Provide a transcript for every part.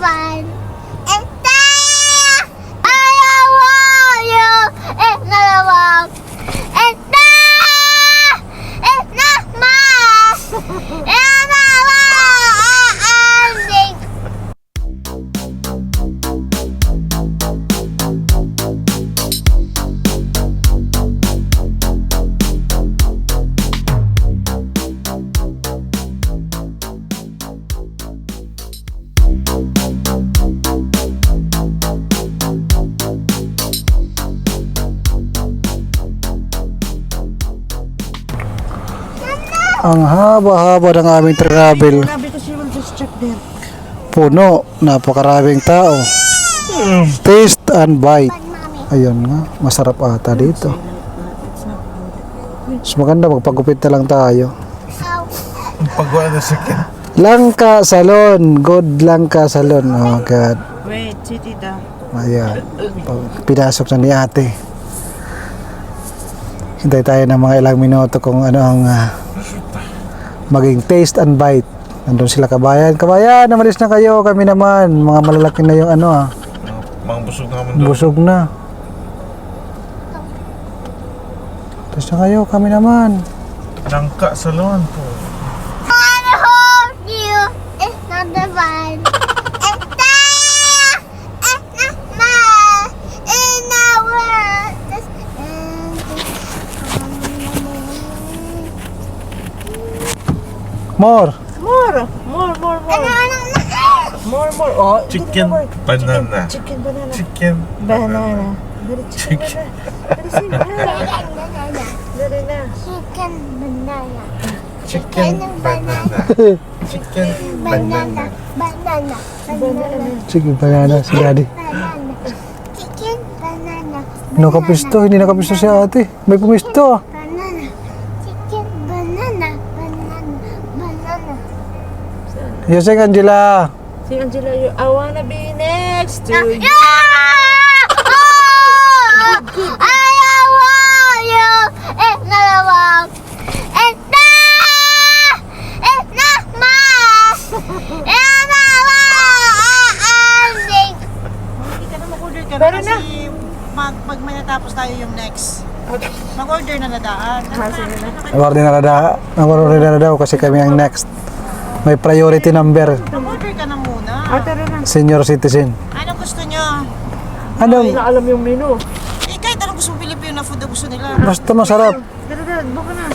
one. And then I want you. Another one. And then it's not mine. Ending. Ang haba-haba ng aming travel. Sabi ko she will just check there. Puno, napakaraming tao. Taste and bite. Ayun nga, masarap ata dito. Mas maganda magpagupit na lang tayo. Pagawa na sakit. Langka Salon, good Langka Salon. Oh God. Wait, sit it down. Ayan, pinasok na ni ate. Hintay tayo ng mga ilang minuto kung ano ang maging taste and bite. Nandun sila kabayan. Kabayan, namalis na kayo. Kami naman. Mga malalaki na yung ano Mga busog naman doon. busog na. Tapos na kayo. Kami naman. Langka Salon po. I wanna hold you. It's not the one. And then it's not mine. In the world. It's More. More. More. Oh, Chicken banana. Chicken banana. Chicken Banana. Very chicken banana. Very na. chicken banana. Chicken banana. Chicken banana. Banana. Banana. Sige, banana si daddy. Banana. Chicken banana. Nakapisto. Hindi nakapisto si ate. May pumisto. Banana. Chicken banana. Banana. Yosek Angela. Si Angela, I wanna be next to you. I want you. It's not a walk. It's not mine. It's not ending. Hindi ka na mag-order ka na Pero kasi pag may natapos tayo yung next. Mag-order na nadaan. Nag-order na daw kasi kami ang next. May priority number. Mag-order ka na muna. Tara na. Senior citizen. Anong gusto nyo? Ano? Hindi na alam yung menu. Eh, kahit anong gusto Pilipino na food na gusto nila. Basta masarap. Tara, baka na.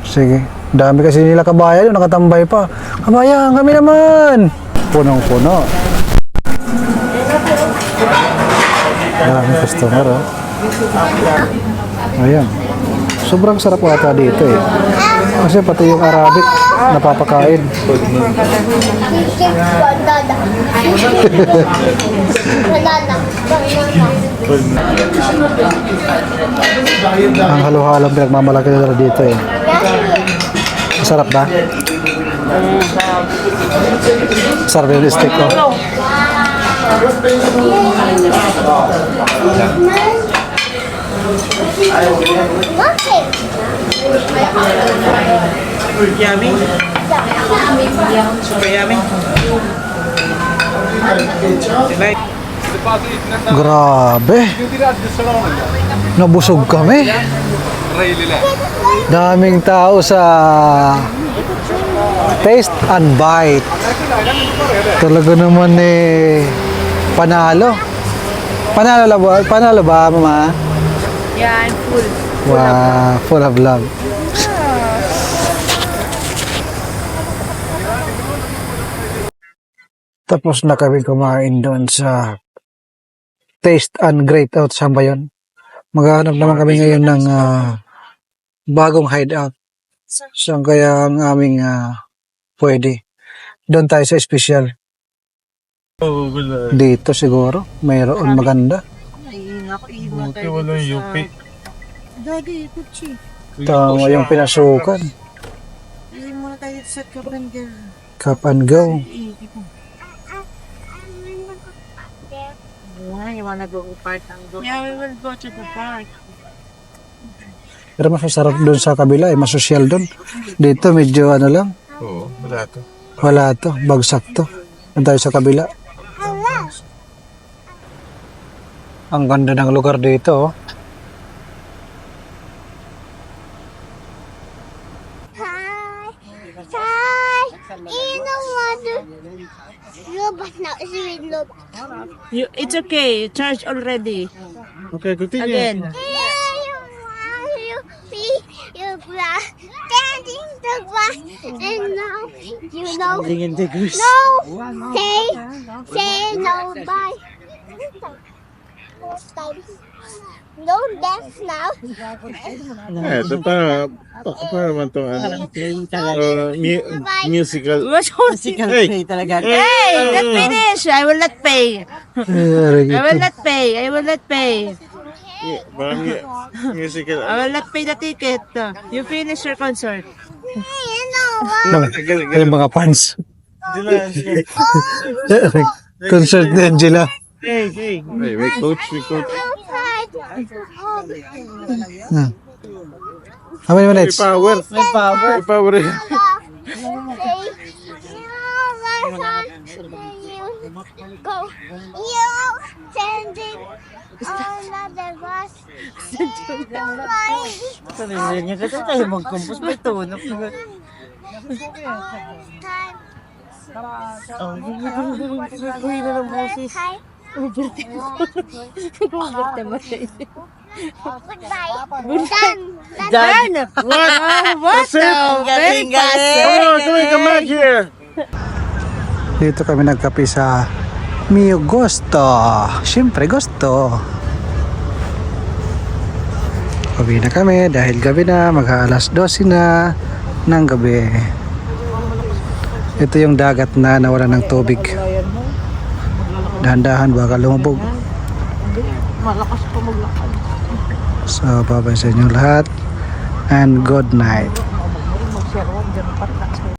Sige. Dami kasi nila kabayan yun. Nakatambay pa. Kabayan, kami naman. Punong-puno. Maraming customer, oh. Ayan. Sobrang sarap ata dito, eh. Kasi pati yung Arabic napapakain. Chicken banana. Banana. Ang halo-halong pinagmamalaki nila dito, eh. Masarap ba? Sarap yung steak, oh. Nothing. Yummy? Super yummy? Grabe. Nabusog kami. Daming tao sa Taste and Bite. Talaga naman panalo. Panalo ba, mama? Yeah, I'm full. Wow, full of love. Tapos na kami kumain doon sa Taste and Great Out. Saan ba yun? Maghahanap naman kami ngayon ng bagong hideout. Saan kaya ang aming pwede? Doon tayo sa special. Oh, wala. Dito siguro. Mayroon maganda. Buti wala yung UP. Daddy, kutsi. Tama yung pinasukan. Hindi muna tayo sa Kapangga. Cup and go. You wanna go park and go? Yeah, we will go to the park. Pero mas masarap doon sa kabila. Mas social doon. Dito medyo ano lang. Oo, wala to. Wala to. Bagsak to. Doon tayo sa kabila. Ang ganda ng lugar dito. Oh. Hi. Hi. You know what? Robot now is with robot. It's okay. Charge already. Okay, continue. Again. You standing the grass and now you know no say no bye. No dance now. Eh, ito pa naman itong musical. Hey! Hey, not finish. I will not pay. I will not pay. I will not pay. Parang musical. I will not pay the ticket. You finish your concert. You know what? Yung mga fans. Concert ni Angela. Hey, may coach. How many May minutes? power. May power. Go. You standing on the grass. Done. What? That's it? Very fast. Come back here. Dito kami nagkape sa Mio Gusto. Siyempre gusto. Gabi na kami dahil gabi na, mag-aalas 12 na ng gabi. Ito yung dagat na nawala ng tubig. Dahan-dahan baka lumubog. So, babay sa inyo lahat and good night.